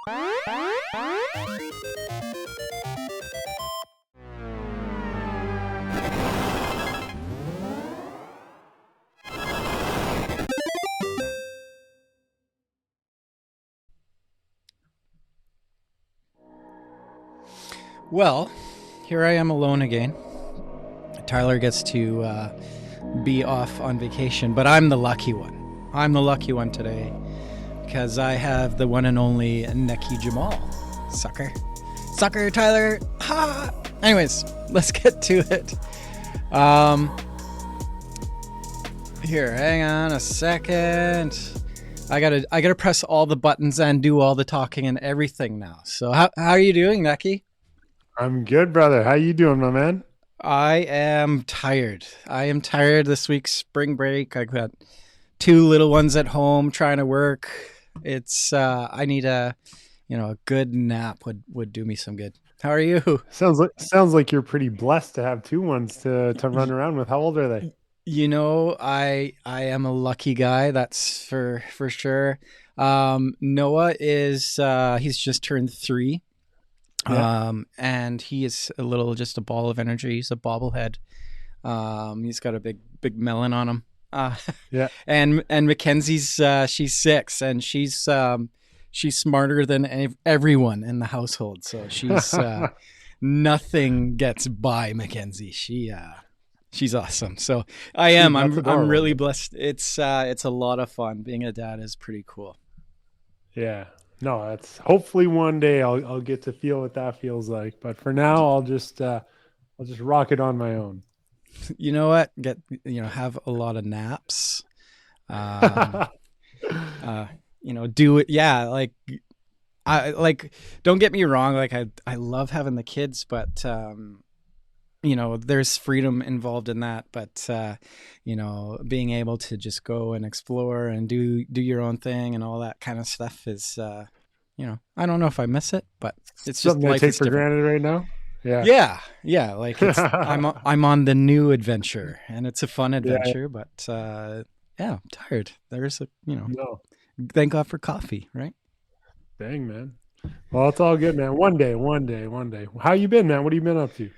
Well, here I am alone again. Tyler gets to be off on vacation, but I'm the lucky one. I'm the lucky one today because I have the one and only Nekky Jamal. Sucker. Sucker, Tyler. Ha! Anyways, let's get to it. Here, hang on a second. I gotta press all the buttons and do all the talking and everything now. So how are you doing, Nekky? I'm good, brother. How you doing, my man? I am tired. I am tired this week's spring break. I've got two little ones at home trying to work. It's I need a good nap would do me some good. How are you? Sounds like you're pretty blessed to have two ones to run Y- around with. How old are they? I am a lucky guy, that's for sure. Noah is he's just turned 3. Yeah, And he is just a ball of energy. He's a bobblehead. He's got a big melon on him. Uh, yeah. and Mackenzie's she's 6, and she's smarter than everyone in the household. So she's nothing gets by Mackenzie. She's awesome. So Dude, that's I'm adorable, really man. blessed. It's a lot of fun. Being a dad is pretty cool. Yeah. No, that's hopefully one day I'll get to feel what that feels like. But for now, I'll just rock it on my own. You know what? Have a lot of naps. Um, uh, do it. Yeah, like don't get me wrong. Like I love having the kids, but there's freedom involved in that. But being able to just go and explore and do your own thing and all that kind of stuff is, I don't know if I miss it, but it's just Something I life take is for different. granted right now. Yeah. Yeah. Like I'm on the new adventure, and it's a fun Yeah. adventure. But yeah, I'm tired. There's No. thank God for coffee, right? Dang, man. Well, it's all good, man. One day, one day, one day. How you been, man? What have you been up to?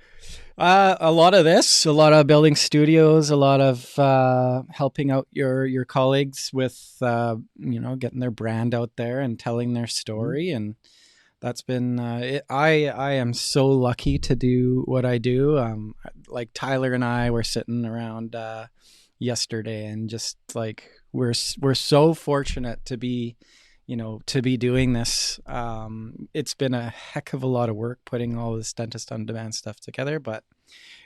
A lot of building studios, a lot of helping out your colleagues with getting their brand out there and telling their Mhm. story, and that's been I am so lucky to do what I do. Like Tyler and I were sitting around yesterday, and just like we're so fortunate to be doing this. It's been a heck of a lot of work putting all this dentist on demand stuff together, but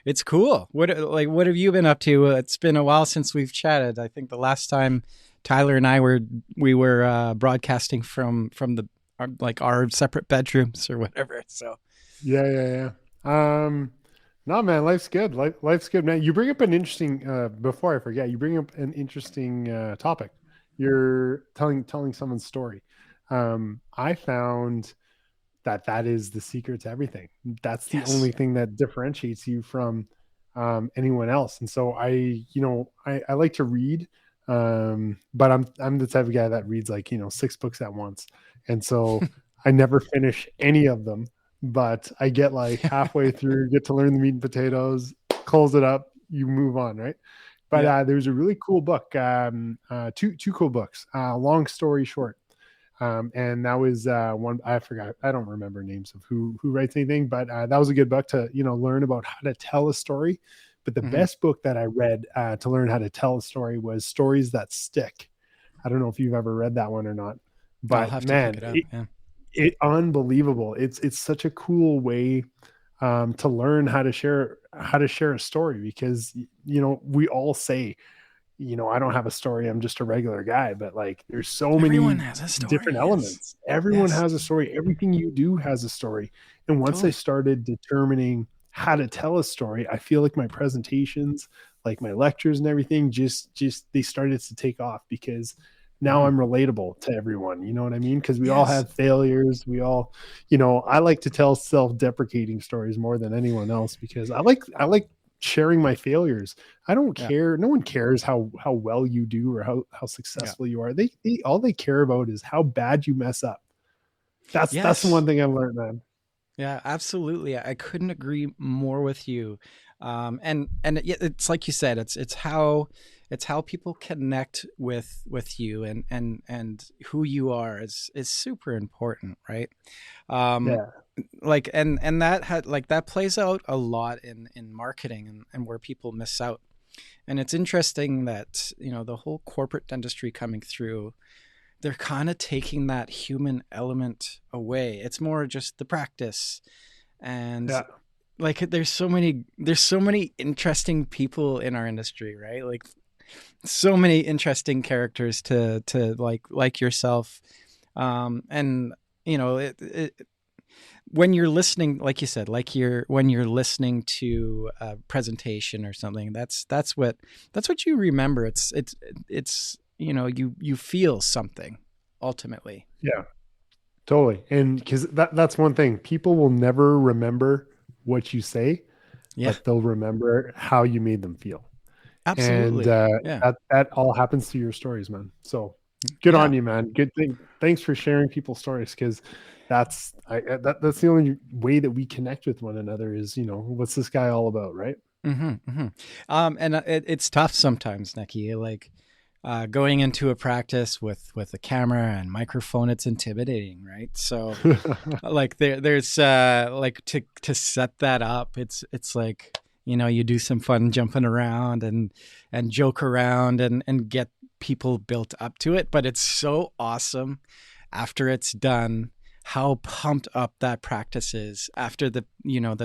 it's cool. What have you been up to? It's been a while since we've chatted. I think the last time Tyler and I were broadcasting from our separate bedrooms or whatever. So Yeah, yeah, yeah. No, man, life's good. Life's good, man. You bring up an interesting. Before I forget, you bring up an interesting topic. You're telling someone's story. I found that is the secret to everything. That's the yes, only thing that differentiates you from anyone else. And so I like to read, but I'm the type of guy that reads like 6 books at once, and so I never finish any of them. But I get like halfway through, get to learn the meat and potatoes, close it up, you move on, right? But yeah, there's a really cool book, two cool books. Long story short, and that was one I forgot. I don't remember names of who writes anything, but that was a good book to learn about how to tell a story. But the hmm best book that I read to learn how to tell a story was Stories That Stick. I don't know if you've ever read that one or not, I'll but have to pick man, it up. it, Yeah, it unbelievable. It's such a cool way to learn how to share a story, because we all say, I don't have a story. I'm just a regular guy. But like, there's so everyone many has a story. different Yes, elements. Everyone yes, has a story. Everything you do has a story. And once I totally. started determining how to tell a story, I feel like my presentations, like my lectures and everything, just they started to take off, because now hmm I'm relatable to everyone. You know what I mean? Because we all Yes, have failures. We all, I like to tell self-deprecating stories more than anyone else, because I like sharing my failures. I don't yeah, care. No one cares how well you do or how yeah. successful you are. They all they care about is how bad you mess up. That's the Yes. one thing I've learned, man. Yeah, absolutely. I couldn't agree more with you. It's like you said, it's how people connect with you, and who you are is super important, right? Um, Yeah. like and that had like that plays out a lot in marketing, and where people miss out. And it's interesting that, the whole corporate dentistry coming through, they're kind of taking that human element away. It's more just the practice. And Yeah. like there's so many interesting people in our industry, right? Like so many interesting characters to like yourself. And when you're listening, like you said, when you're listening to a presentation or something, that's what you remember. It's you feel something ultimately. Yeah. Totally. And because that's one thing. People will never remember what you say, Yeah, but they'll remember how you made them feel. And absolutely. Yeah. that all happens through your stories, man. So good Yeah. on you, man. Good thing. Thanks for sharing people's stories, because that's the only way that we connect with one another is, what's this guy all about, right? And it's tough sometimes, Nekky. Like going into a practice with a camera and microphone, it's intimidating, right? So like there's like to set that up, it's like you do some fun jumping around and joke around and get people built up to it, but it's so awesome after it's done, how pumped up that practice is after the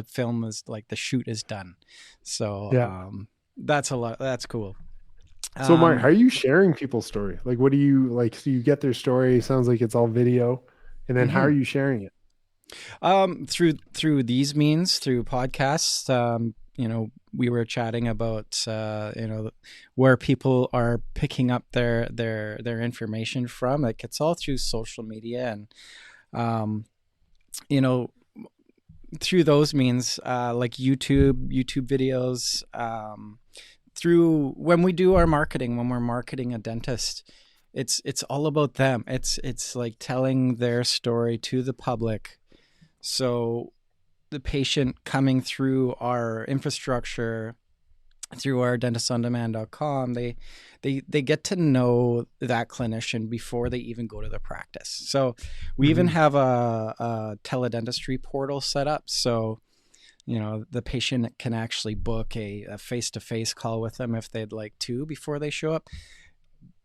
film is like the shoot is done. So Yeah. that's a lot. That's cool. So Mark, um how are you sharing people's story? Like, what do you like? So you get their story. Sounds like it's all video, and then how are mhm. you sharing it? Through these means, through podcasts. We were chatting about where people are picking up their information from. Like it's all through social media, and um, you know through those means, like YouTube videos. Through when we do our marketing, when we're marketing a dentist, it's all about them. It's like telling their story to the public. So the patient coming through our infrastructure, through our dentistondemand.com, they get to know that clinician before they even go to the practice. So we even Hmm. have a teledentistry portal set up. So the patient can actually book a face-to-face call with them if they'd like to before they show up.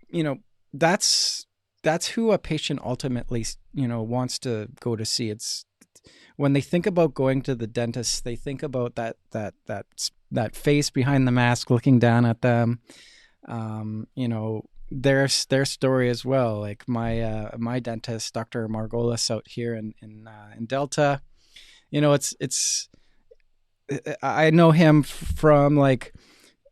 you know that's that's who a patient ultimately wants to go to see. It's when they think about going to the dentist, they think about that face behind the mask looking down at them. Their story as well. Like my dentist, Dr. Margolis, out here in Delta. It's I know him from like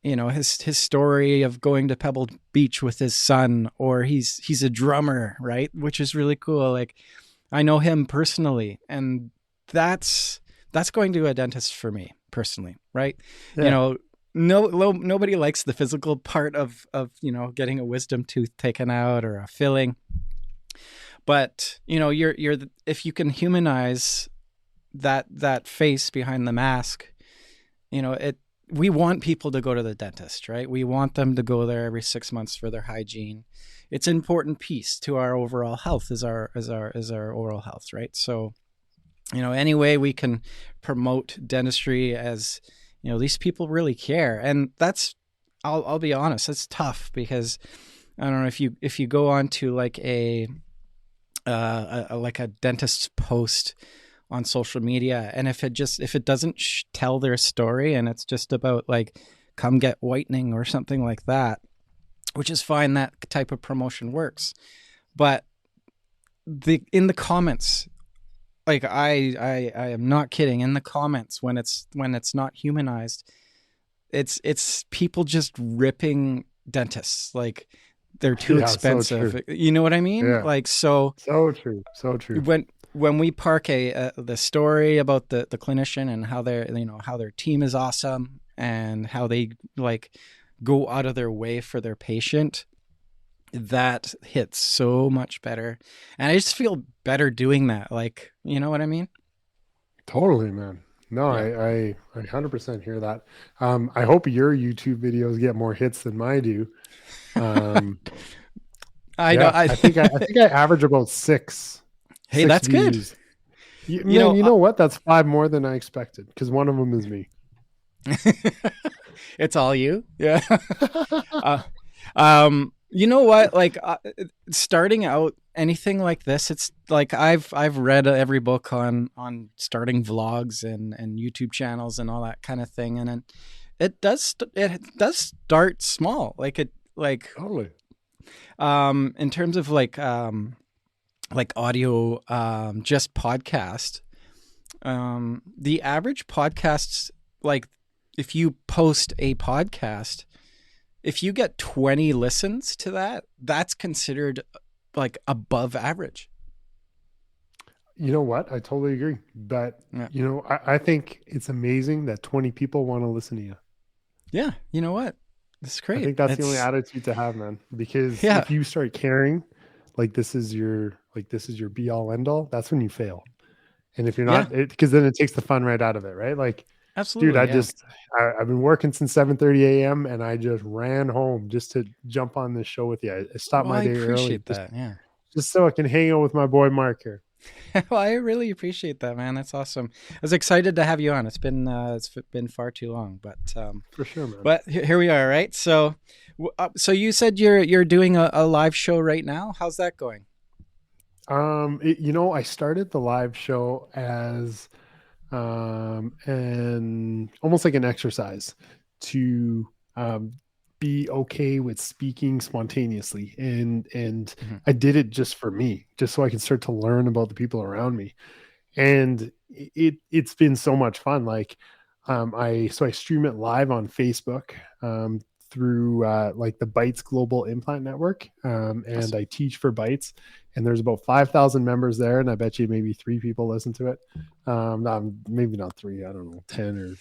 his story of going to Pebble Beach with his son, or he's a drummer, right? Which is really cool. Like I know him personally, and that's going to a dentist for me personally, right? You Yeah. know, nobody likes the physical part of getting a wisdom tooth taken out or a filling, but you're if you can humanize that face behind the mask, it we want people to go to the dentist, right? We want them to go there every 6 months for their hygiene. It's an important piece to our overall health, is our oral health, right? So any way we can promote dentistry, as these people really care. And that's, I'll be honest, it's tough because I don't know if you go on to like like a dentist's post on social media, and if it doesn't tell their story, and it's just about like come get whitening or something like that, which is fine, that type of promotion works. But in the comments, like I am not kidding, in the comments, when it's not humanized, it's people just ripping dentists, like they're too Yeah. So true. expensive, you know what I mean? Yeah. Like, so So true. So true. when we park the story about the clinician and how their team is awesome and how they like go out of their way for their patient, that hits so much better. And I just feel better doing that. Like, you know what I mean? Totally, man. No, Yeah. I 100% hear that. I hope your YouTube videos get more hits than mine do. Um, I know. yeah, I think I average about six Hey, six that's good. views. You Man, know, you know what? That's five more than I expected because one of them is me. it's all you. Yeah. uh, you know what? Like starting out anything like this, it's like I've read every book on starting vlogs and YouTube channels and all that kind of thing, and it does start small. Like it like Totally. in terms of like audio, just podcast. The average podcasts, like if you post a podcast, if you get 20 listens to that, that's considered like above average. You know what? I totally agree. But, Yeah. I think it's amazing that 20 people want to listen to you. Yeah. You know what? It's I great. think that's the only It's, attitude to have, man. Because yeah. if you start caring, this is your be all end all, that's when you fail. And if you're Yeah. not, because then it takes the fun right out of it, right? Like, dude, Absolutely. Yeah. I've been working since 7:30 a.m. and I just ran home just to jump on this show with you. I stopped Well, my I day early appreciate that. Yeah. just so I can hang out with my boy Mark here. Well, I really appreciate that, man. That's awesome. I was excited to have you on. It's been far too long, For sure, man. but here we are, right? So, so you said you're doing a live show right now. How's that going? I started the live show as and almost like an exercise to be okay with speaking spontaneously, and Hmm. I did it just for me, just so I could start to learn about the people around me. And it's been so much fun. Like, I stream it live on Facebook, through like the Bytes Global Implant Network, and Awesome. I teach for Bytes, and there's about 5,000 members there, and I bet you maybe three people listen to it. Maybe not three, I don't know, 10 or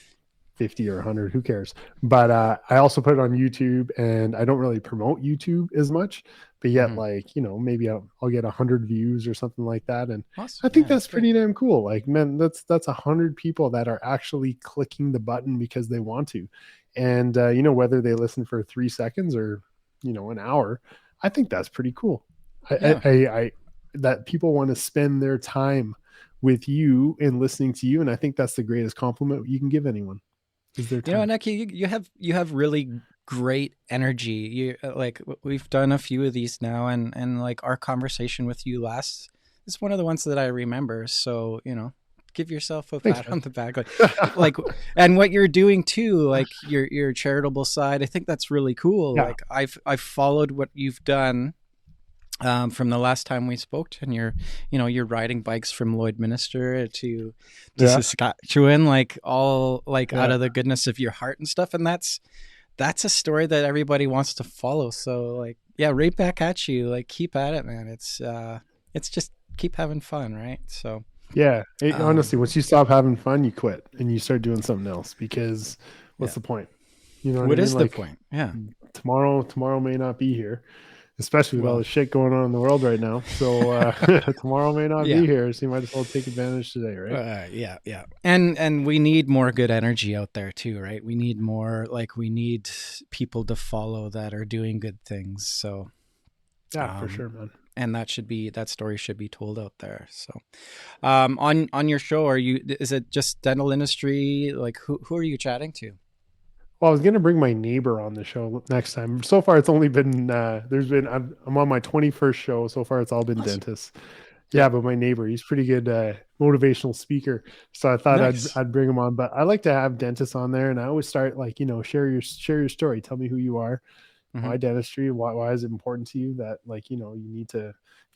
50 or 100, who cares? But I also put it on YouTube, and I don't really promote YouTube as much, but yet, Hmm. like, maybe I'll get 100 views or something like that. And I Awesome. think Yeah, that's that's great. pretty damn cool. Like, man, that's 100 people that are actually clicking the button because they want to. And whether they listen for 3 seconds or an hour, I think that's pretty cool. Yeah. I that people want to spend their time with you and listening to you, and I think that's the greatest compliment you can give anyone, is their You know, time. Nekky, you have really great energy. You like we've done a few of these now, and like our conversation with you last is one of the ones that I remember. So give yourself a Thanks, pat man. on the back, like, and what you're doing too, like your charitable side. I think that's really cool. Yeah, Like I've followed what you've done. From the last time we spoke, and you're riding bikes from Lloydminster to yeah, Saskatchewan, like all like out yeah. of the goodness of your heart and stuff, and that's a story that everybody wants to follow. So like, yeah, right back at you. Like, keep at it, man. It's just keep having fun, right? So, Yeah. um, Honestly, once you stop having fun, you quit and you start doing something else, because what's yeah. the point? You know what I What mean? is the Like, point? Yeah, tomorrow may not be here, especially with all well, the shit going on in the world right now. So tomorrow may not yeah. be here. So you might as well take advantage today, right? Yeah, yeah, and we need more good energy out there too, right? We need more, like we need people to follow that are doing good things. So, Yeah, for um, sure, man. and that story should be told out there. So, on your show, is it just dental industry? Like, who are you chatting to? Well, I was gonna bring my neighbor on the show next time. So far, it's only been I'm on my 21st show. So far, it's all been Awesome. dentists. Yeah. Yeah, but my neighbor, he's pretty good motivational speaker. So I thought I'd Nice. I'd bring him on. But I like to have dentists on there, and I always start like, share your story. Tell me who you are. Hmm. Why dentistry? Why is it important to you that, like, you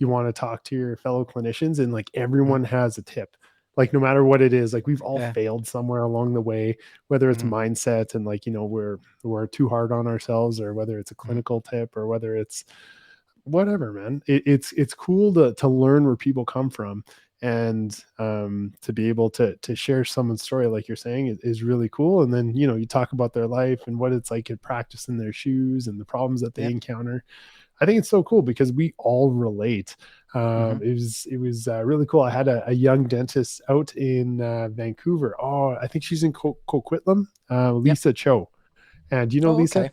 want to talk to your fellow clinicians, and like Hmm. everyone has a tip. Like, no matter what it is, like we've all Yeah. failed somewhere along the way, whether it's Hmm. mindset and, like, we're too hard on ourselves, or whether it's a Hmm. clinical tip, or whether it's whatever, man. It's cool to learn where people come from, and to be able to share someone's story, like you're saying, is really cool. And then you talk about their life and what it's like to practice in their shoes and the problems that they Yeah. encounter. I think it's so cool because we all relate. Hmm. It was really cool. I had a young dentist out in Vancouver. Oh, I think she's in Coquitlam, Yep. Lisa Cho. And do you know Oh, Lisa? okay.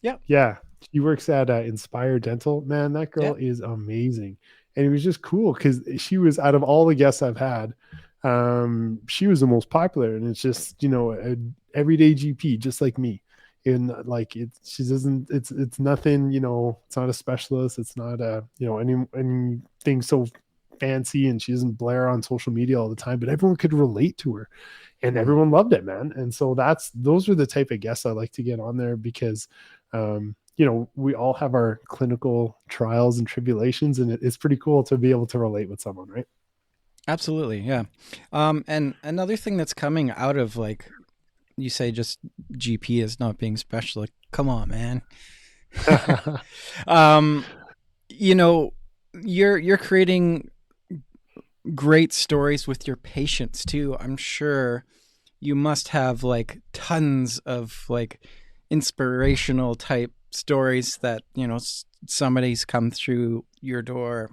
Yep. Yeah, she works at Inspire Dental. Man, that girl Yep. is amazing. And it was just cool because she was, out of all the guests I've had, she was the most popular. And it's just, a everyday GP, just like me. And like she doesn't, it's nothing, it's not a specialist. It's not anything so fancy, and she doesn't blare on social media all the time, but everyone could relate to her and Mm. everyone loved it, man. And so those are the type of guests I like to get on there because we all have our clinical trials and tribulations, and it's pretty cool to be able to relate with someone, right? Absolutely. Yeah. And another thing that's coming out of, like, you say just GP is not being special. Like, come on, man. um, you know, you're creating great stories with your patients too. I'm sure you must have like tons of like inspirational type stories that, somebody's come through your door,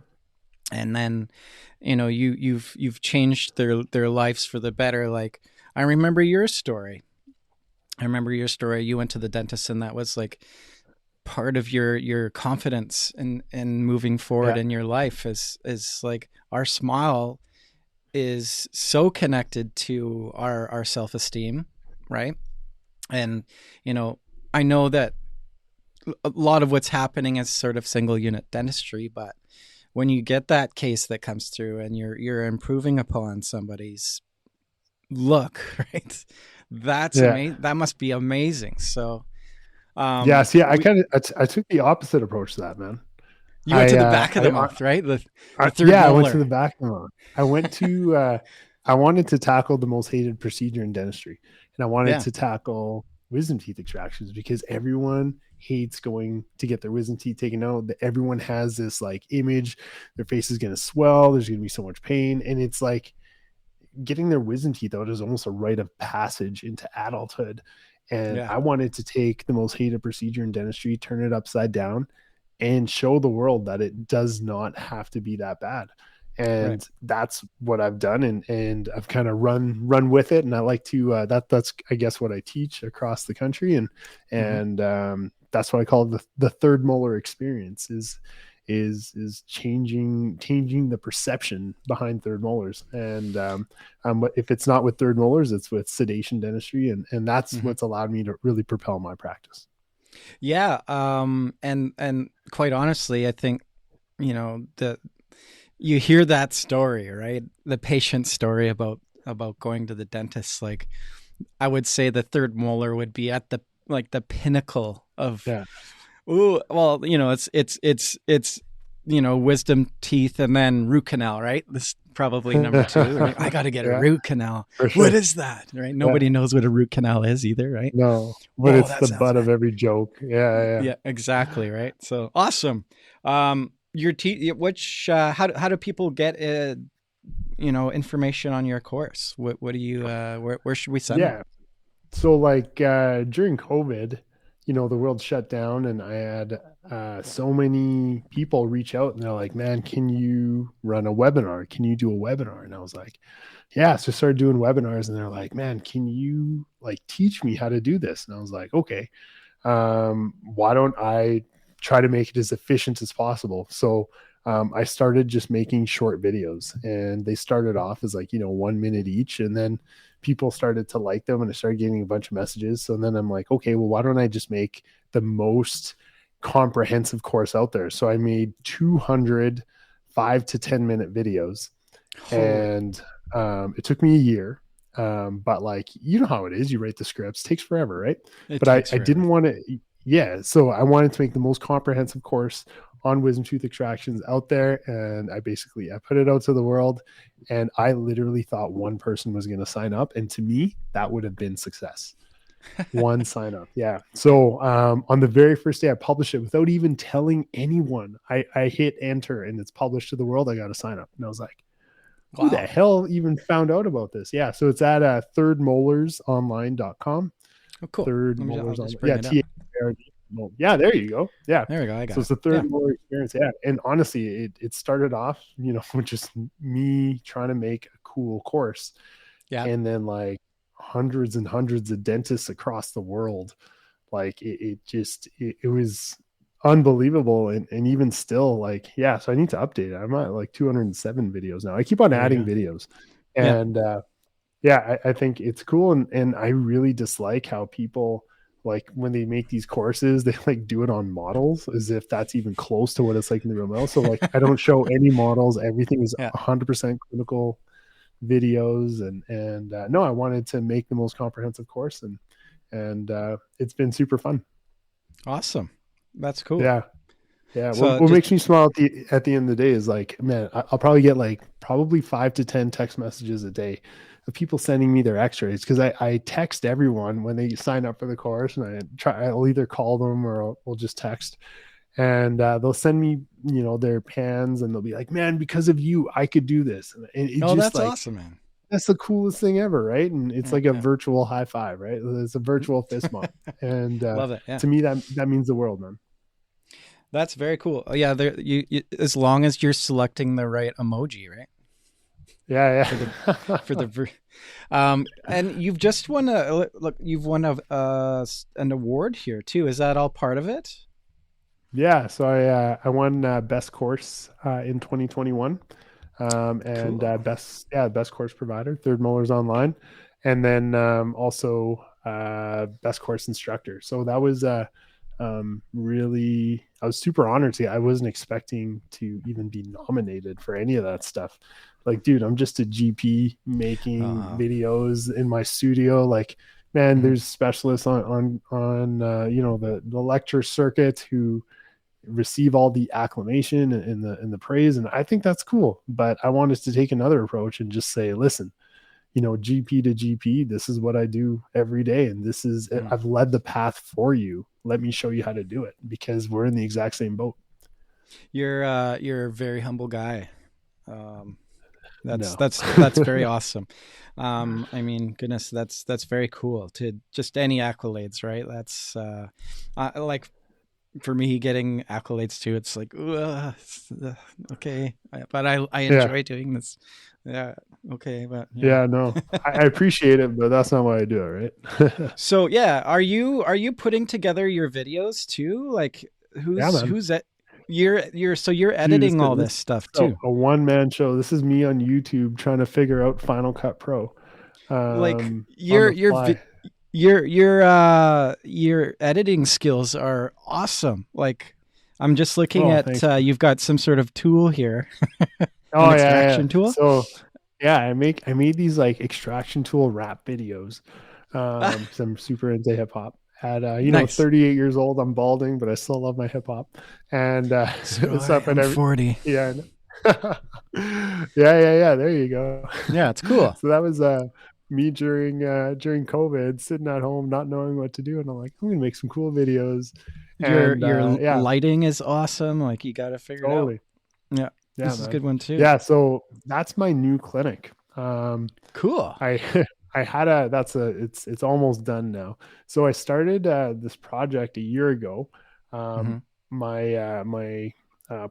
and then, you've changed their lives for the better. Like, I remember your story. You went to the dentist, and that was like part of your confidence in moving forward Yeah. in your life, is like our smile is so connected to our self-esteem, right? And, I know that a lot of what's happening is sort of single unit dentistry, but when you get that case that comes through and you're improving upon somebody's look, right? That's Yeah. amazing. That must be amazing. So, Yeah. See, I we kind of, I took the opposite approach to that, man. you went I, to the uh, back of the I, mouth, right? The third yeah, I went to molar. the back of the line. I went to, I wanted to tackle the most hated procedure in dentistry, and I wanted Yeah, to tackle wisdom teeth extractions because everyone hates going to get their wisdom teeth taken out. That everyone has this like image, their face is going to swell, there's going to be so much pain, and it's like getting their wisdom teeth out is almost a rite of passage into adulthood. And yeah, I wanted to take the most hated procedure in dentistry, turn it upside down, and show the world that it does not have to be that bad. right. And that's what I've done, and I've kind of run with it. And I like to that's I guess what I teach across the country, Hmm. and that's what I call the third molar experience is changing the perception behind third molars. And but if it's not with third molars, it's with sedation dentistry, and that's Hmm. what's allowed me to really propel my practice. Yeah. And quite honestly, I think, the you hear that story, right? The patient story about going to the dentist. Like, I would say the third molar would be at the pinnacle of, Yeah. ooh, well, it's wisdom teeth and then root canal, right? This is probably number two, right? I got to get a Yeah, root canal. for What sure. is that, right? Yeah. Nobody knows what a root canal is either, right? No, but Oh, it's that the sounds butt of bad. every joke. Yeah, yeah. Yeah, exactly, right? So awesome. Your teeth. Which how do people get information on your course? What do you where should we send them? Yeah. So like during COVID, the world shut down, and I had so many people reach out, and they're like, "Man, can you run a webinar? Can you do a webinar?" And I was like, "Yeah." So I started doing webinars, and they're like, "Man, can you like teach me how to do this?" And I was like, "Okay, why don't I try to make it as efficient as possible?" So I started just making short videos, and they started off as like 1 minute each, and then people started to like them, and I started getting a bunch of messages. So then I'm like, okay, well, why don't I just make the most comprehensive course out there? So I made 200 5 to 10 minute videos, Holy, and it took me a year. But like, you know how it is, you write the scripts, takes forever, right? it But I, takes I forever. didn't want to, yeah. So I wanted to make the most comprehensive course on wisdom tooth extractions out there. And I put it out to the world, and I literally thought one person was going to sign up. And to me, that would have been success. One sign up. Yeah. So on the very first day I published it without even telling anyone, I hit enter and it's published to the world. I got to sign up. And I was like, who the Wow. hell even found out about this? Yeah. So it's at thirdmolarsonline.com. Oh, cool. Third I'll molars just online. bring Yeah. it up. TARD. well, yeah, there you go. Yeah. There we go. I So got it's it. the third Yeah. molar experience. Yeah. And honestly, it started off, with just me trying to make a cool course. Yeah. And then like hundreds and hundreds of dentists across the world, like it was unbelievable. And even still, like, yeah, so I need to update it. I'm at like 207 videos now. I keep on There you adding go. videos. Yeah. And yeah, I think it's cool. And I really dislike how people, like, when they make these courses, they like do it on models as if that's even close to what it's like in the real world. So like I don't show any models. Everything is Yeah. 100% clinical videos. And no, I wanted to make the most comprehensive course, and it's been super fun. Awesome. That's cool. Yeah. Yeah, So what just makes me smile at the end of the day is like, man, I'll probably get like probably 5 to 10 text messages a day of people sending me their X-rays, because I text everyone when they sign up for the course, and I'll either call them or we'll just text, and they'll send me their pans, and they'll be like, man, because of you I could do this, and it oh, just that's like, awesome, man. that's the coolest thing ever, right? And it's Yeah. like a Yeah. virtual high five, right? It's a virtual fist bump, and Love it. Yeah. to me that means the world, man. That's very cool. Oh, yeah, there you as long as you're selecting the right emoji, right? Yeah, For the yeah. for the and you've just won a look, you've won an award here too. Is that all part of it? Yeah, so I won best course in 2021, and Cool. best course provider, Third Molars Online, and then also best course instructor. So that was really, I was super honored to. I wasn't expecting to even be nominated for any of that stuff. Like, dude, I'm just a GP making Uh, videos in my studio. Like, man, mhm. there's specialists on the lecture circuit who receive all the acclamation and the praise, and I think that's cool. But I wanted to take another approach and just say, listen, GP to GP, this is what I do every day, and this is, Mm. I've led the path for you. Let me show you how to do it, because we're in the exact same boat. You're a very humble guy. Um, that's No. that's that's very awesome. I mean, goodness, that's very cool. To just any accolades, right? That's like for me getting accolades too. It's like, okay, but I Yeah, enjoy doing this. Yeah, okay, but yeah. yeah, no, I appreciate it, but that's not why I do it, right? So yeah, are you putting together your videos too? Like Yeah, man. who's that? You're Dude, editing all this this stuff is too. a one-man show. This is me on YouTube trying to figure out Final Cut Pro, Like on the fly. your editing skills are awesome. Like I'm just looking Oh, at thanks. you've got some sort of tool here, an Oh, yeah, yeah. extraction tool. So yeah, I made these like extraction tool rap videos. So I'm super into hip hop. At Nice. 38 years old, I'm balding, but I still love my hip hop and So I stuff and am every 40. yeah. Yeah. There you go. Yeah, it's cool. So that was me during COVID, sitting at home, not knowing what to do, and I'm like, I'm gonna make some cool videos, and Your yeah, lighting is awesome. Like you got to figure it out. totally. Yeah, Yeah, this is a man. good one too. Yeah, so that's my new clinic. Cool. I I had a that's a it's almost done now. So I started this project a year ago. Hmm. My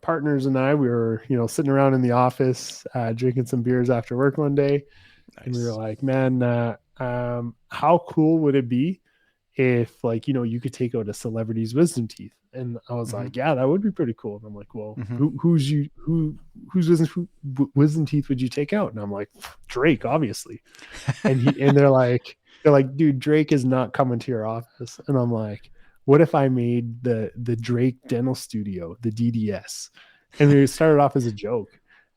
partners and I, we were sitting around in the office drinking some beers after work one day, and we were Nice. like, man, how cool would it be if, like, you could take out a celebrity's wisdom teeth? And I was Hmm. like, yeah, that would be pretty cool. And I'm like, well, Hmm. whose wisdom teeth would you take out? And I'm like, Drake, obviously. And they're like, dude, Drake is not coming to your office. And I'm like, what if I made the Drake Dental Studio, the DDS? And we started off as a joke.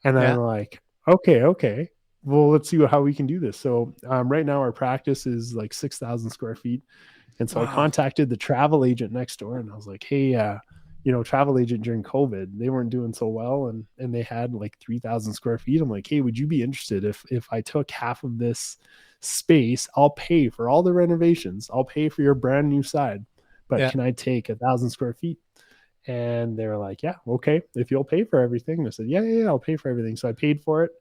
And Yeah. I'm like, okay. Well, let's see how we can do this. So right now our practice is like 6,000 square feet. And so I Wow. contacted the travel agent next door, and I was like, hey, travel agent during COVID, they weren't doing so well, and they had like 3,000 square feet. I'm like, hey, would you be interested if I took half of this space? I'll pay for all the renovations. I'll pay for your brand new side, but Yeah. can I take 1,000 square feet? And they were like, yeah, okay, if you'll pay for everything. I said, yeah, I'll pay for everything. So I paid for it,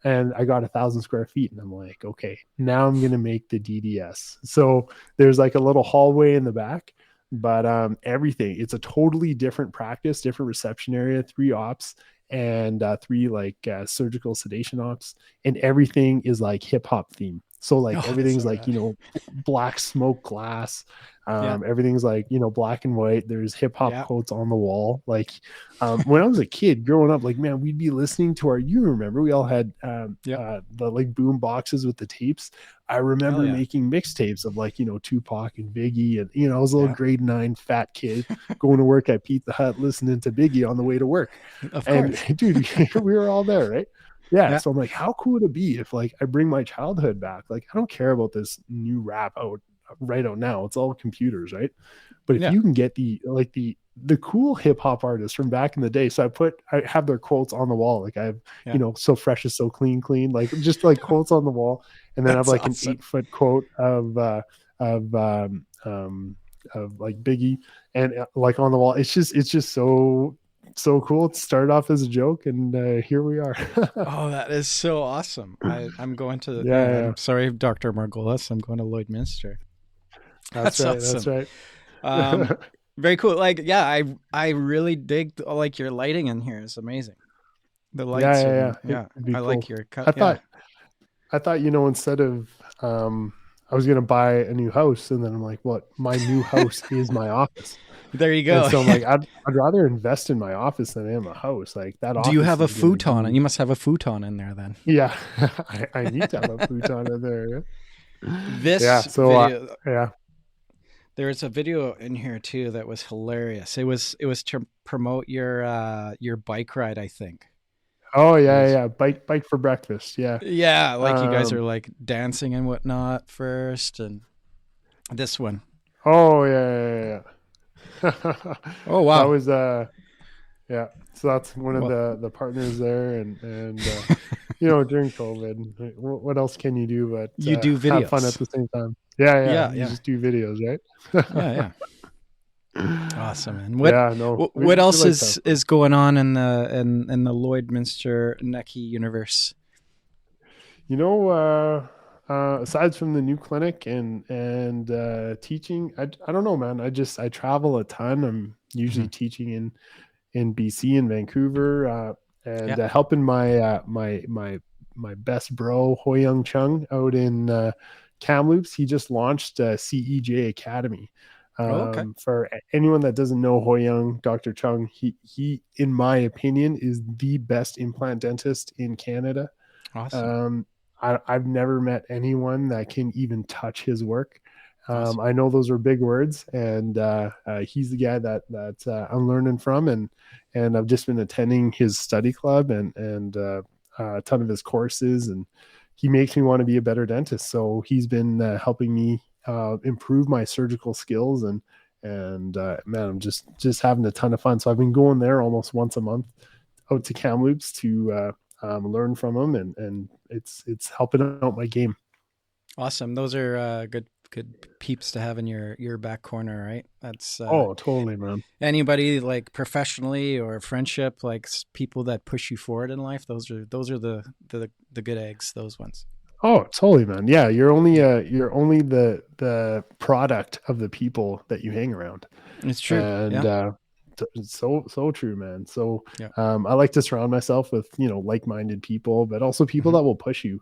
and I got 1,000 square feet, and I'm like, okay, now I'm gonna make the DDS. So there's like a little hallway in the back but everything, it's a totally different practice, different reception area, 3 ops, and 3 surgical sedation ops, and everything is like hip hop theme. So like Oh, that's everything's so like, rad. black smoke glass. Yeah. Everything's like, black and white. There's hip hop Yeah. quotes on the wall. Like when I was a kid growing up, like, man, we'd be listening to you remember we all had Yep. the like boom boxes with the tapes. I Hell remember yeah. making mixtapes of like, Tupac and Biggie. And, I was a little Yeah. grade 9 fat kid going to work at Pizza Hut, listening to Biggie on the way to work. Of And course. dude, we were all there, right? Yeah. Yeah. So I'm like, how cool would it be if like I bring my childhood back? Like, I don't care about this new rap out right out now. It's all computers, right? But if Yeah. you can get the cool hip hop artists from back in the day. So I have their quotes on the wall. Like I have, Yeah. so fresh is so clean, clean, like just like quotes on the wall. And then I have That's like an awesome. 8 foot quote of of like Biggie, and like on the wall. It's just so cool. It started off as a joke, and here we are. Oh, that is so awesome. I'm going to, Yeah, yeah, yeah, I'm sorry, Dr. Margolis. I'm going to Lloydminster. that's That's right. That's awesome. right. Um, very cool. Like, yeah, I really dig like your lighting in here is amazing. The Yeah, lights yeah, yeah. and yeah, It'd be I cool. like your cut. I Yeah. thought I thought, instead of I was gonna buy a new house, and then I'm like, what? My new house is my office. There you And go. so I'm like, I'd rather invest in my office than in a house. Like that Do you office have a is gonna futon? And be, you must have a futon in there then. yeah. I need to have a futon in there. Yeah. This So video, yeah. there's a video in here too that was hilarious. It was to promote your bike ride, I think. Oh It yeah, was yeah. Bike for breakfast. Yeah. yeah, like you guys Um. are like dancing and whatnot first, and this one. Oh yeah, yeah, yeah. Oh That wow. was yeah. So that's one of Well, the partners there, and during COVID, what else can you do but you do have fun at videos. the same time? Yeah, yeah. Yeah, You yeah, just do videos, yeah, right? yeah. Awesome, man. What Yeah, no, what we, what we else like to have fun. is going on in the Lloydminster Nekky universe? Aside from the new clinic and teaching, I don't know, man. I travel a ton. I'm usually Mhm. teaching in BC and Vancouver, and Yeah. helping my best bro Hoi Young Chung out in Kamloops. He just launched CEJ Academy. Oh, okay. For anyone that doesn't know Hoi Young, Dr. Chung, he in my opinion is the best implant dentist in Canada. Awesome. Um, I've never met anyone that can even touch his work. Awesome. I know those are big words, and he's the guy that I'm learning from, and I've just been attending his study club and a ton of his courses, and he makes me want to be a better dentist. So he's been helping me improve my surgical skills, and man, I'm just having a ton of fun. So I've been going there almost once a month out to Kamloops to learn from him, and it's helping out my game. Awesome. Those are good peeps to have in your back corner, right? That's Oh, totally, man. anybody like professionally or friendship, like people that push you forward in life. Those are the good eggs. Those ones. Oh, totally, man. Yeah, Yeah, you're only the product of the people that you hang around, it's true. and Yeah, so true, man. So yeah, I like to surround myself with like-minded people, but also people hmm that will push you,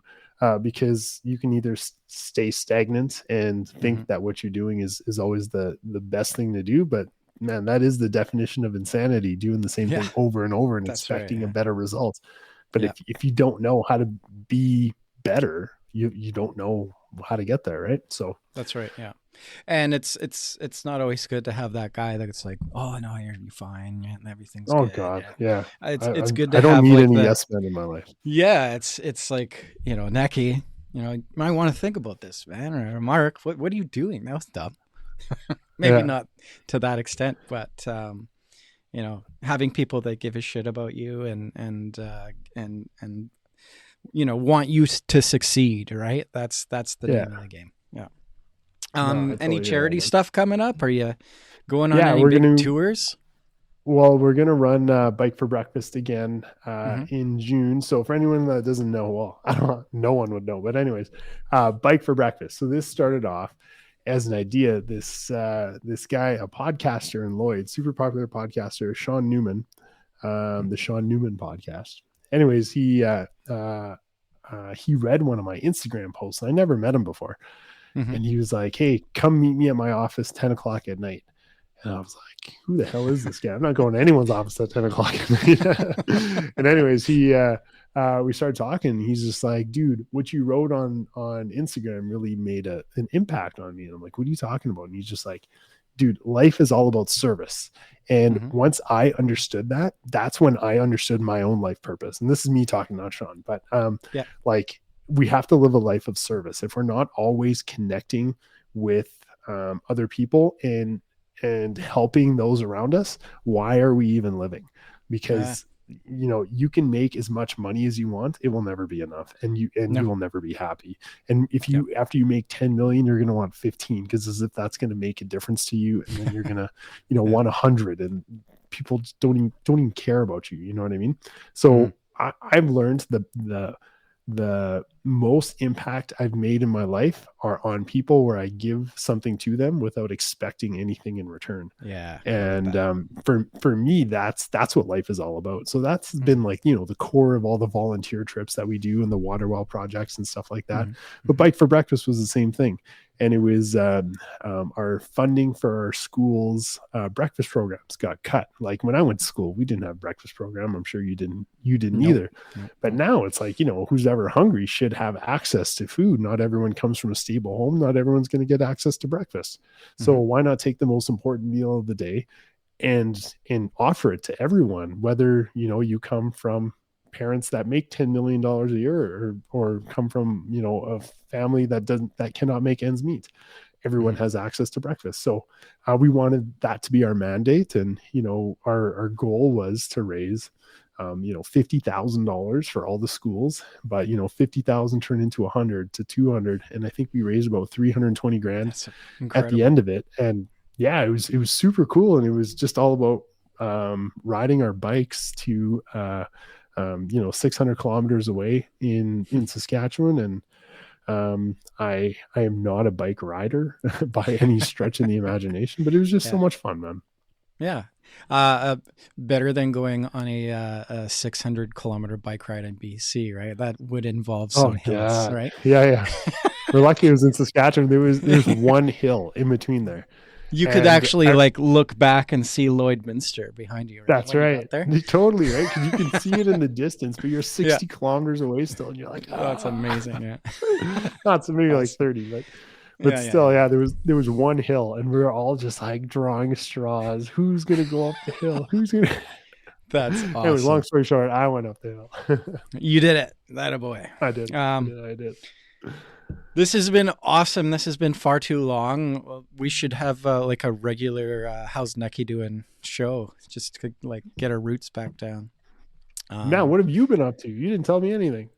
because you can either stay stagnant and hmm think that what you're doing is always the best thing to do, but man, that is the definition of insanity, doing the same yeah. thing over and over and That's right. expecting a Yeah, better result. But yeah. if you don't know how to be better, you don't know how to get there, right? So That's right. Yeah, and it's not always good to have that guy that's like, oh no, you're fine, yeah, and everything's oh good. god, Yeah, yeah. it's I, I it's good I to don't have need like any the yes men in my life. yeah. It's like Necky. You might want to think about this, man. Or Mark, what are you doing? That was dumb. Maybe Yeah. not to that extent, but having people that give a shit about you and want you to succeed, right? That's the Yeah. name of the game. Yeah. No, I Any totally hear that, charity man. stuff coming up? Are you going on Yeah, any big tours? we're gonna run Bike for Breakfast again Mm-hmm. in June. So for anyone that doesn't know, well, I don't no one would know, but anyways, Bike for Breakfast. So this started off as an idea, this guy, a podcaster in Lloyd, super popular podcaster, Sean Newman, the Sean Newman podcast. Anyways, he read one of my Instagram posts. I never met him before, Mm-hmm. and he was like, "Hey, come meet me at my office 10 o'clock at night." And I was like, "Who the hell is this guy? I'm not going to anyone's office at 10 o'clock at night." And anyways, we started talking. He's just like, "Dude, what you wrote on Instagram really made an impact on me." And I'm like, "What are you talking about?" And he's just like, "Dude, life is all about service." And Mm-hmm. once I understood that, that's when I understood my own life purpose. And this is me talking, not Sean, but Yeah. like we have to live a life of service. If we're not always connecting with other people and helping those around us, why are we even living? Yeah. Because you can make as much money as you want, it will never be enough, and No. you will never be happy. And if Yep. you after you make 10 million, you're going to want 15, because as if that's going to make a difference to you, and then you're going to Yeah. want 100, and people just don't even care about you, you know what I mean? Mm-hmm. So I've learned the most impact I've made in my life are on people where I give something to them without expecting anything in return. Yeah. I like And that. for me, that's what life is all about. So that's Mm-hmm. been like the core of all the volunteer trips that we do and the water well projects and stuff like that. But Mm-hmm. Bike for Breakfast was the same thing, and it was our funding for our school's breakfast programs got cut. Like when I went to school, we didn't have breakfast program. I'm sure you didn't Nope. either. Nope. But Nope. now it's like, who's ever hungry should have access to food. Not everyone comes from a stable home. Not everyone's going to get access to breakfast. So Mm-hmm. why not take the most important meal of the day and offer it to everyone, whether, you come from parents that make $10 million a year, or come from, a family that cannot make ends meet. Everyone Mm-hmm. has access to breakfast. So we wanted that to be our mandate. And, our goal was to raise $50,000 for all the schools, but 50,000 turned into 100 to 200. And I think we raised about 320 grand That's at the incredible. end of it. And yeah, it was super cool. And it was just all about riding our bikes to 600 kilometers away in Saskatchewan. And I am not a bike rider by any stretch in the imagination, but it was just so Yeah. much fun, man. Yeah. Better than going on a 600-kilometer bike ride in BC, right? That would involve Oh some hills, God. right? Yeah, yeah. We're lucky it was in Saskatchewan. There's one hill in between there. You could And actually like look back and see Lloydminster behind you, right? that's When you right. got there. Totally right. Because you can see it in the distance, but you're Yeah. 60 kilometers away still, and you're like, That's amazing. Yeah. not so maybe like Awesome. 30, but Yeah. Yeah. still, Yeah. yeah, there was one hill, and we were all just like drawing straws. Who's gonna go up the hill? Who's gonna? That's Anyways, long awesome. story short, I went up the hill. You did it. That a boy. I did. I Um, did. I did. this has been awesome. This has been far too long. Well, we should have like a regular "How's Nekky doing" show, just to like get our roots back down. Now, Um, what have you been up to? You didn't tell me anything.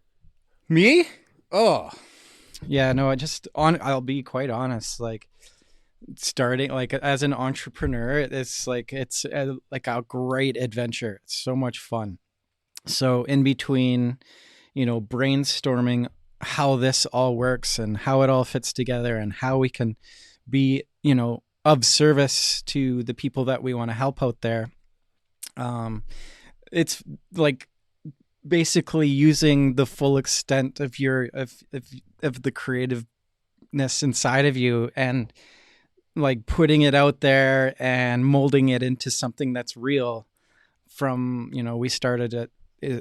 Me? Oh, yeah. No, I'll be quite honest. Like starting like as an entrepreneur, it's like a great adventure. It's so much fun. So in between, brainstorming how this all works and how it all fits together and how we can be, of service to the people that we want to help out there. It's like basically using the full extent of of the creativeness inside of you and like putting it out there and molding it into something that's real. From we started it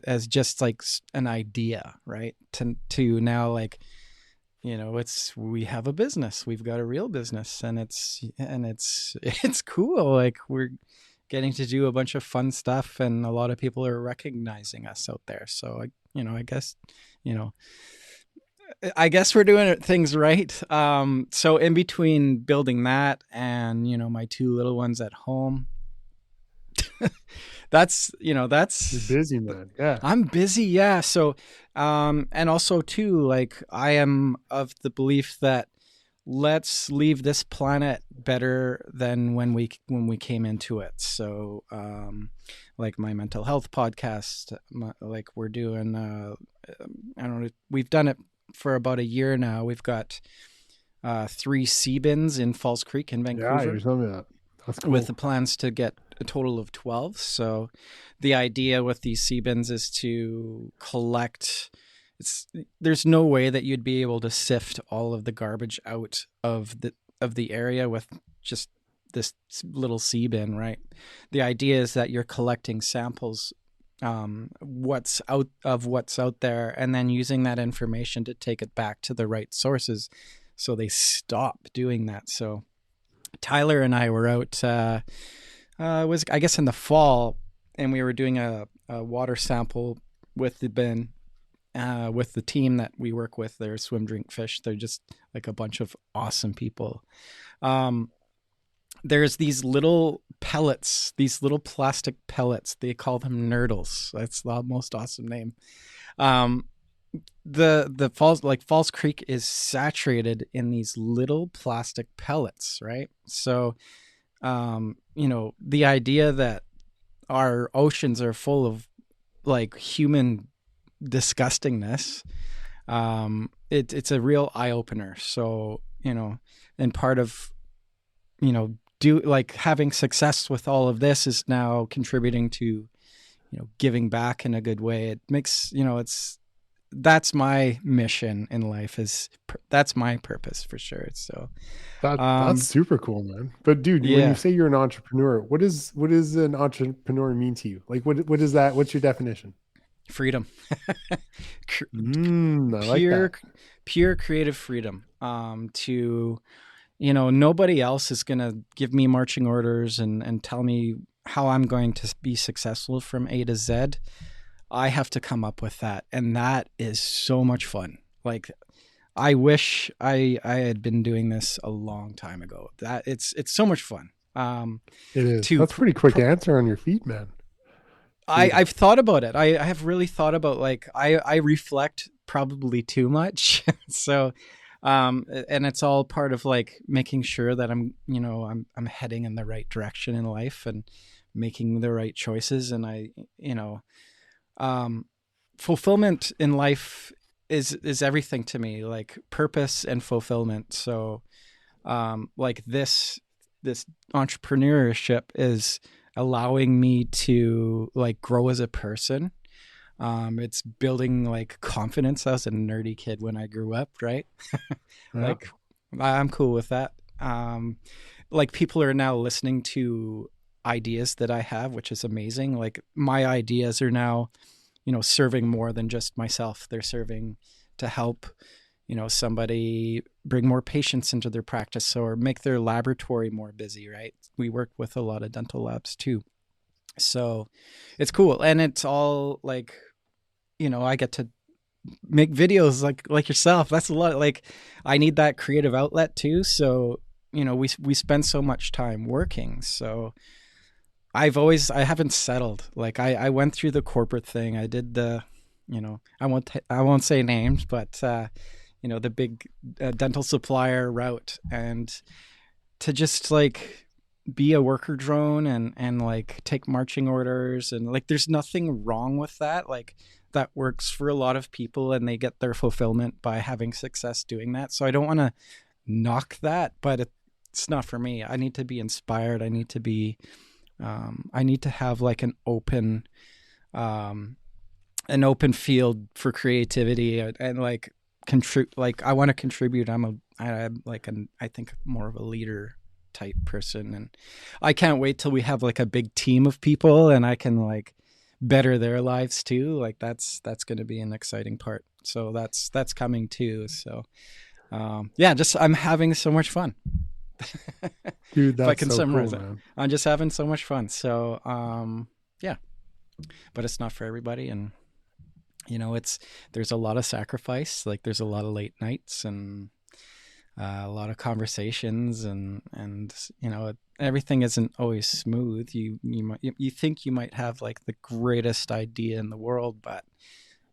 as just like an idea, right, to now, like, we have a business, we've got a real business, and it's cool. Like, we're getting to do a bunch of fun stuff, and a lot of people are recognizing us out there. So you know I guess we're doing things right. So in between building that and my two little ones at home, that's You're busy, man. Yeah. I'm busy. Yeah. So, and also too, like, I am of the belief that let's leave this planet better than when we came into it. So, like my mental health podcast, like we're doing, I don't know, we've done it for about a year now. We've got 3 sea bins in Falls Creek in Yeah, you're Vancouver, telling me that. That's with the cool. plans to get a total of 12. So the idea with these sea bins is to collect. It's There's no way that you'd be able to sift all of the garbage out of the area with just this little sea bin, right? The idea is that you're collecting samples, what's out there, and then using that information to take it back to the right sources, so they stop doing that. So Tyler and I were out. It was, I guess, in the fall, and we were doing a water sample with the bin, with the team that we work with. They're Swim Drink Fish. They're just like a bunch of awesome people. Um, there's these little pellets, these little plastic pellets. They call them nurdles. That's the most awesome name. Um, the Falls Creek is saturated in these little plastic pellets, right? So, the idea that our oceans are full of like human disgustingness, it's a real eye opener. So, and part of, do like having success with all of this is now contributing to, giving back in a good way. It makes, that's my mission in life, that's my purpose for sure. So, That's um, super cool, man. But dude, when you yeah, say you're an entrepreneur, what does an entrepreneur mean to you? Like what is that? What's your definition? freedom. I like pure that. pure creative freedom, to, nobody else is going to give me marching orders and tell me how I'm going to be successful from A to Z. I have to come up with that, and that is so much fun. Like, I wish I had been doing this a long time ago. That it's so much fun. It is. To That's a pretty quick answer on your feet, man. Freedom. I've thought about it. I have really thought about, like, I reflect probably too much. So, and it's all part of like making sure that I'm heading in the right direction in life and making the right choices. And you know, um, fulfillment in life is everything to me, like purpose and fulfillment. So, like this entrepreneurship is allowing me to like grow as a person. It's building like confidence. I was a nerdy kid when I grew up, right? Yeah. Like, I'm cool with that. Like, people are now listening to ideas that I have, which is amazing. Like, my ideas are now, serving more than just myself. They're serving to help, somebody bring more patients into their practice or make their laboratory more busy, right? We work with a lot of dental labs too. So it's cool. And it's all like, I get to make videos like yourself. That's a lot. Like, I need that creative outlet too. So, we spend so much time working. So I haven't settled. Like, I went through the corporate thing. I did the, I won't say names, but, the big dental supplier route, and to just like be a worker drone and like take marching orders, and like there's nothing wrong with that. Like, that works for a lot of people and they get their fulfillment by having success doing that. So I don't want to knock that, but it's not for me. I need to be inspired. I need to have like um, an open field for creativity, and like contribute. Like, I want to contribute. I'm like I think more of a leader type person, and I can't wait till we have like a big team of people and I can like better their lives too. Like, that's going to be an exciting part. So that's coming too. So, yeah, just I'm having so much fun. Dude, If I that's can so summarize cool, it, man. I'm just having so much fun. So, yeah, but it's not for everybody. And, it's there's a lot of sacrifice. Like, there's a lot of late nights and a lot of conversations, and everything isn't always smooth. You think you might have like the greatest idea in the world, but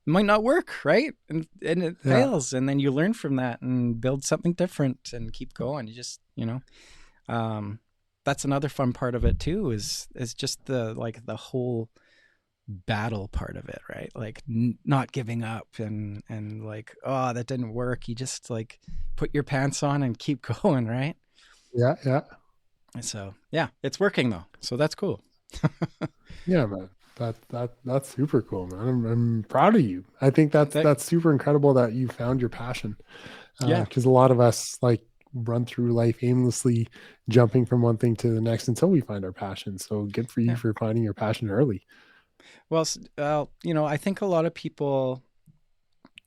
it might not work, right? And it Yeah. fails, and then you learn from that and build something different and keep going. You just, um, that's another fun part of it too. Is just the like the whole battle part of it, right? Like not giving up and like, oh, that didn't work. You just like put your pants on and keep going, right? Yeah, yeah, So yeah, it's working though. So that's cool. yeah, man. That's super cool, man. I'm proud of you. I think Thank- that's super incredible that you found your passion. yeah. Because a lot of us like run through life aimlessly, jumping from one thing to the next until we find our passion. So good for you Yeah. for finding your passion early. Well, I think a lot of people,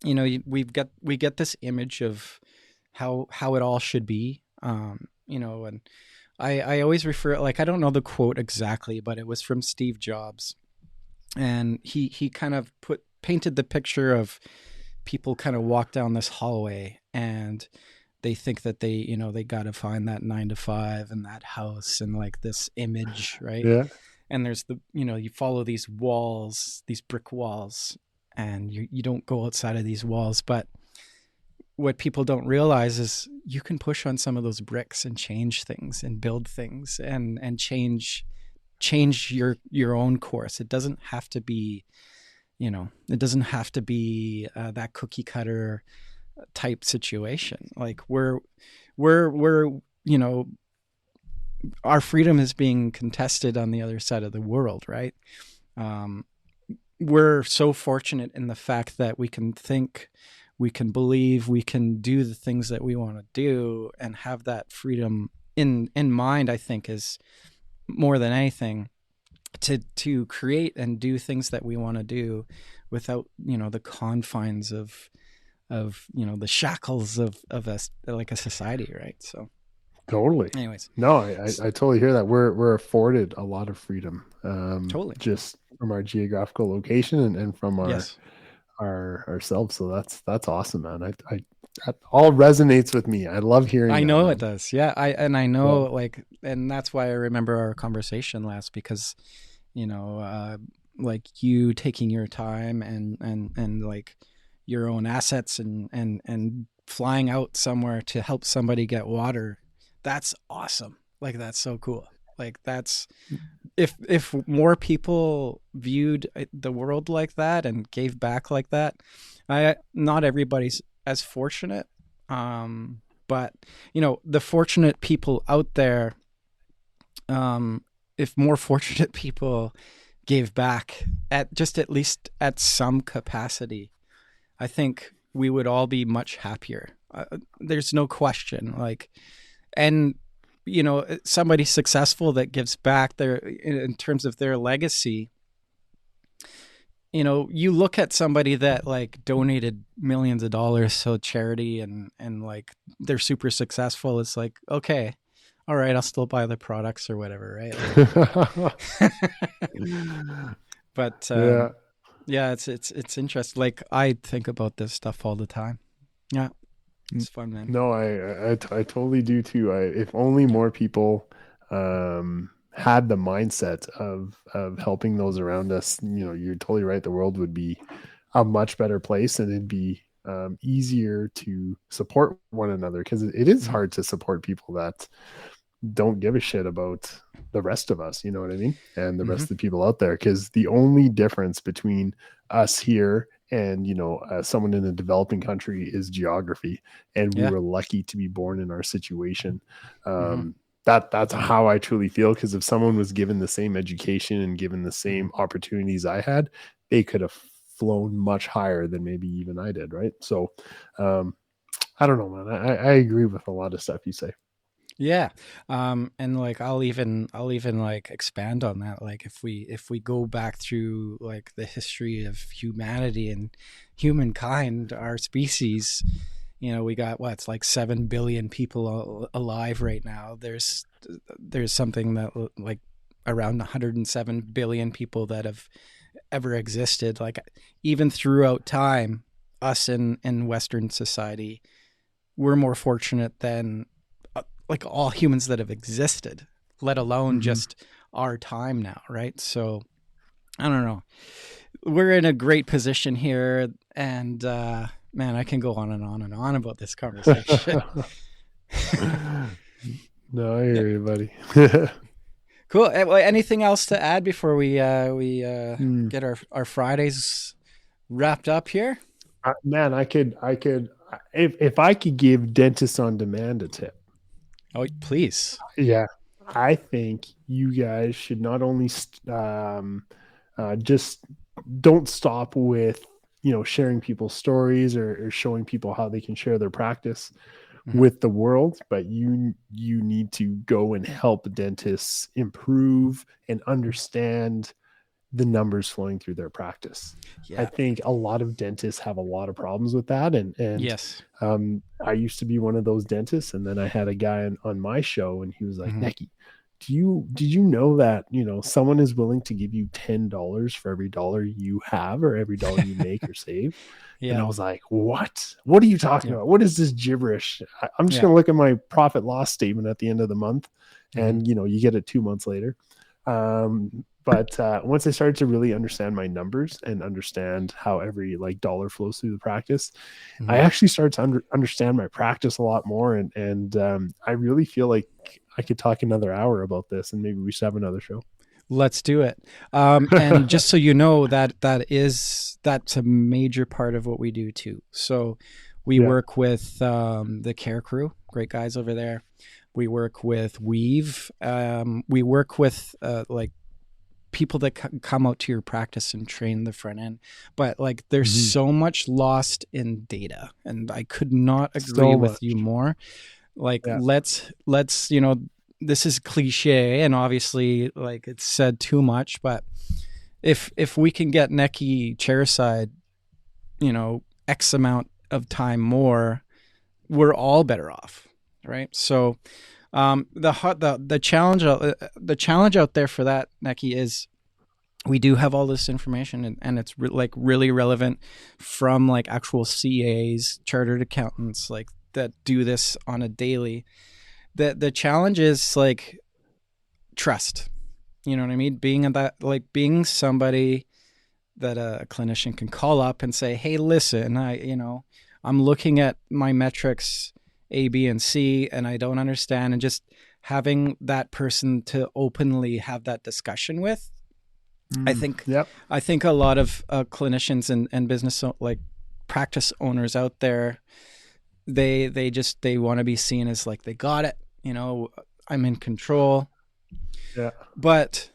we get this image of how it all should be. And I always refer, like, I don't know the quote exactly, but it was from Steve Jobs, and he kind of painted the picture of people kind of walk down this hallway and they think that they got to find that 9 to 5 and that house and like this image, right? Yeah, And there's you follow these walls, these brick walls, and you don't go outside of these walls. But what people don't realize is you can push on some of those bricks and change things and build things and change your own course. It doesn't have to be, it doesn't have to be that cookie cutter type situation. Like we're our freedom is being contested on the other side of the world, right? Um, we're so fortunate in the fact that we can think, we can believe, we can do the things that we want to do, and have that freedom in mind. I think is more than anything to create and do things that we want to do without the confines of the shackles of us, like a society, right? So totally. anyways, No, I totally hear that. We're afforded a lot of freedom, totally. just from our geographical location and from Yes. our ourselves. So that's awesome, man. I that all resonates with me. I love hearing I that, know it man. does. Yeah. I Yeah. know, like, and that's why I remember our conversation last, because, you know, uh, like you taking your time and like your own assets and flying out somewhere to help somebody get water. That's awesome. Like, that's so cool. Like that's, if more people viewed the world like that and gave back like that, not everybody's as fortunate. But the fortunate people out there, um, if more fortunate people gave back at least at some capacity, I think we would all be much happier. There's no question. Like, and somebody successful that gives back their in terms of their legacy. You look at somebody that like donated millions of dollars to charity and like they're super successful. It's like, okay, all right, I'll still buy the products or whatever, right? Like, but Yeah. yeah, it's interesting. Like, I think about this stuff all the time. Yeah, it's fun, man. No, I totally do too. If only more people had the mindset of helping those around us, you're totally right. The world would be a much better place, and it'd be easier to support one another, because it is Mhm. hard to support people that don't give a shit about the rest of us, you know what I mean? And the rest Mhm. of the people out there. Because the only difference between us here and, someone in a developing country is geography. And we Yeah. were lucky to be born in our situation. Mhm. That's how I truly feel. Because if someone was given the same education and given the Mhm. same opportunities I had, they could have flown much higher than maybe even I did. Right. So, I don't know, man. I agree with a lot of stuff you say. Yeah. And like I'll even like expand on that. Like, if we go back through like the history of humanity and humankind, our species, we got it's like 7 billion people alive right now. There's something that like around 107 billion people that have ever existed. Like, even throughout time, us in Western society, we're more fortunate than like all humans that have existed, let alone Hmm. just our time now, right? So I don't know. We're in a great position here, and man, I can go on and on and on about this conversation. No, I Yeah, hear you, buddy. Cool. Well, anything else to add before we Hmm. get our Fridays wrapped up here? Man, if I could give dentists on demand a tip. Oh, please. Yeah, I think you guys should not only just don't stop with sharing people's stories or showing people how they can share their practice Hmm. with the world, but you need to go and help dentists improve and understand the numbers flowing through their practice. I Yeah. think a lot of dentists have a lot of problems with that, and Yes. I used to be one of those dentists, and then I had a guy on my show, and he was like, Hmm. "Nekky, did you know that someone is willing to give you $10 for every dollar you have or every dollar you make or save?" And I Yeah. was like, what are you talking Yeah. about? What is this gibberish? I'm just Yeah. going to look at my profit loss statement at the end of the month, Hmm. and you get it 2 months later. But once I started to really understand my numbers and understand how every like dollar flows through the practice, I Hmm. actually started to understand my practice a lot more. And I really feel like I could talk another hour about this, and maybe we should have another show. Let's do it. And just so you know, that's a major part of what we do too. So we Yeah. work with the Care Crew, great guys over there. We work with Weave. We work with like people that come out to your practice and train the front end. But like, there's Mm-hmm. so much lost in data, and I could not agree So with you much. more. Like, Yeah. let's this is cliche, and obviously like it's said too much, but if we can get Nekky chairside, X amount of time more, we're all better off, right? So the challenge out there for that, Nekky, is we do have all this information, and it's like really relevant from like actual CAs, chartered accountants, like that do this on a daily. The challenge is like trust. You know what I mean? Being somebody that a clinician can call up and say, "Hey, listen, I'm looking at my metrics A, B, and C, and I don't understand," and just having that person to openly have that discussion with. I think, Yep. I think a lot of clinicians and business like practice owners out there, they want to be seen as like they got it. I'm in control, Yeah. but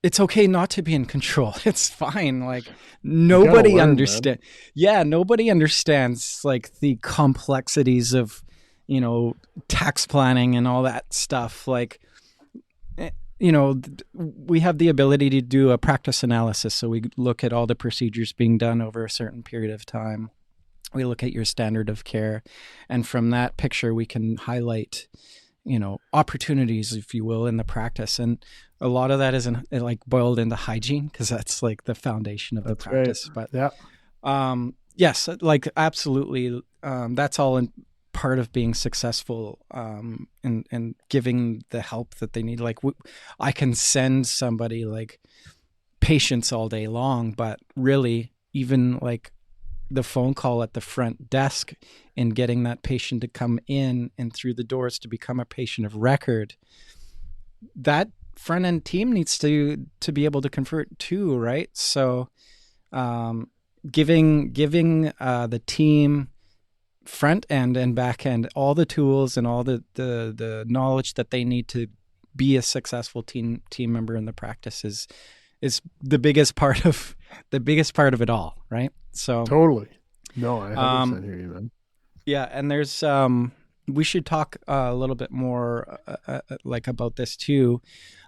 it's okay not to be in control. It's fine. Like, You gotta nobody learn, man. understand. Yeah, nobody understands like the complexities of, you know, tax planning and all that stuff. Like, eh, we have the ability to do a practice analysis. So we look at all the procedures being done over a certain period of time. We look at your standard of care, and from that picture, we can highlight, opportunities, if you will, in the practice. And a lot of that isn't like boiled into hygiene, because that's like the foundation of the That's right. practice. But Yeah. yes, like absolutely, that's all in part of being successful, and giving the help that they need. Like, I can send somebody like patients all day long, but really, even like the phone call at the front desk and getting that patient to come in and through the doors to become a patient of record, that front end team needs to be able to convert too, right? So, um, giving the team, front end and back end, all the tools and all the knowledge that they need to be a successful team member in the practice is the biggest part of it all, right? So, Totally. No, I 100% um, hear you, man. yeah, and there's we should talk a little bit more like about this too.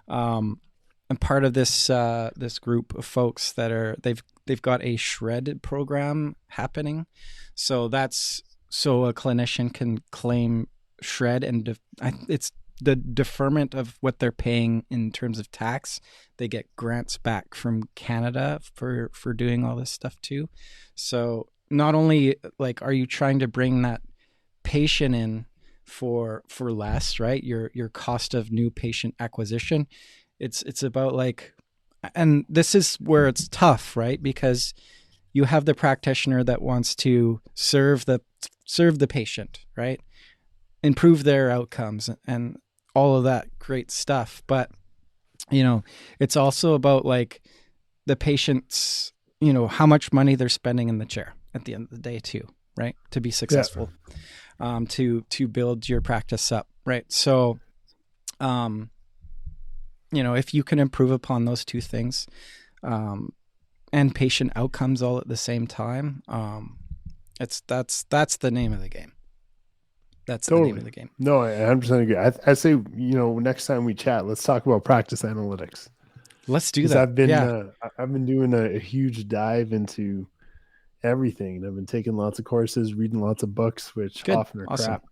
And part of this group of folks that they've got a shred program happening, so that's so a clinician can claim shred, and it's the deferment of what they're paying in terms of tax. They get grants back from Canada for doing all this stuff too. So not only like are you trying to bring that patient in for less, right? Your cost of new patient acquisition. It's about like, and this is where it's tough, right? Because you have the practitioner that wants to serve the patient, right? Improve their outcomes and all of that great stuff. But you know, it's also about like the patient's, how much money they're spending in the chair at the end of the day too, right? To be Yeah, successful, to build your practice up, right? So, um, if you can improve upon those two things, um, and patient outcomes all at the same time, that's the name of the game. That's the name totally. of the game. No, I 100% agree. I say, next time we chat, let's talk about practice analytics, Let's do because that. Yeah. I've been doing a huge dive into everything, and I've been taking lots of courses, reading lots of books, which Good. often are Awesome. crap.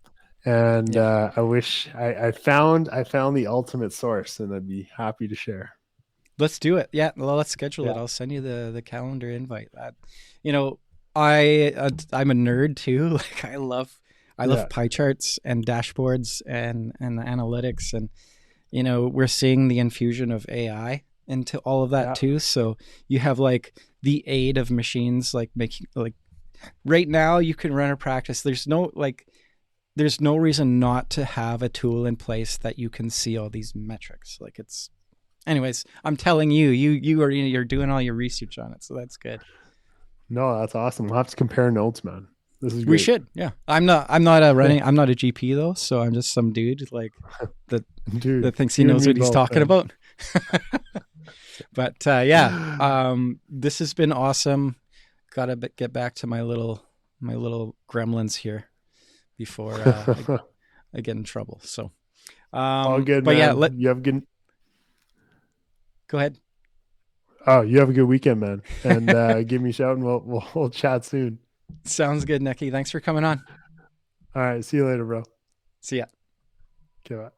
And Yeah. I wish I found the ultimate source, and I'd be happy to share. Let's do it. Yeah. Well, let's schedule Yeah, it. I'll send you the calendar invite. That, you know, I'm a nerd too. Like I love yeah, pie charts and dashboards and analytics, and we're seeing the infusion of AI into all of that yeah. too. So you have like the aid of machines, like making like right now you can run a practice. There's no reason not to have a tool in place that you can see all these metrics. Like it's anyways, I'm telling you, you're doing all your research on it, so that's good. No, that's awesome. We'll have to compare notes, man. This is We great. should. Yeah. I'm not a GP though, so I'm just some dude like that Dude, that thinks he you and knows me what he's both, talking man. about. But yeah, this has been awesome. Gotta get back to my little gremlins here before I get in trouble. So, All good, but yeah, man. go ahead. You have a good weekend, man. And give me a shout, and we'll chat soon. Sounds good, Nekky. Thanks for coming on. All right, see you later, bro. See ya. Okay, bye.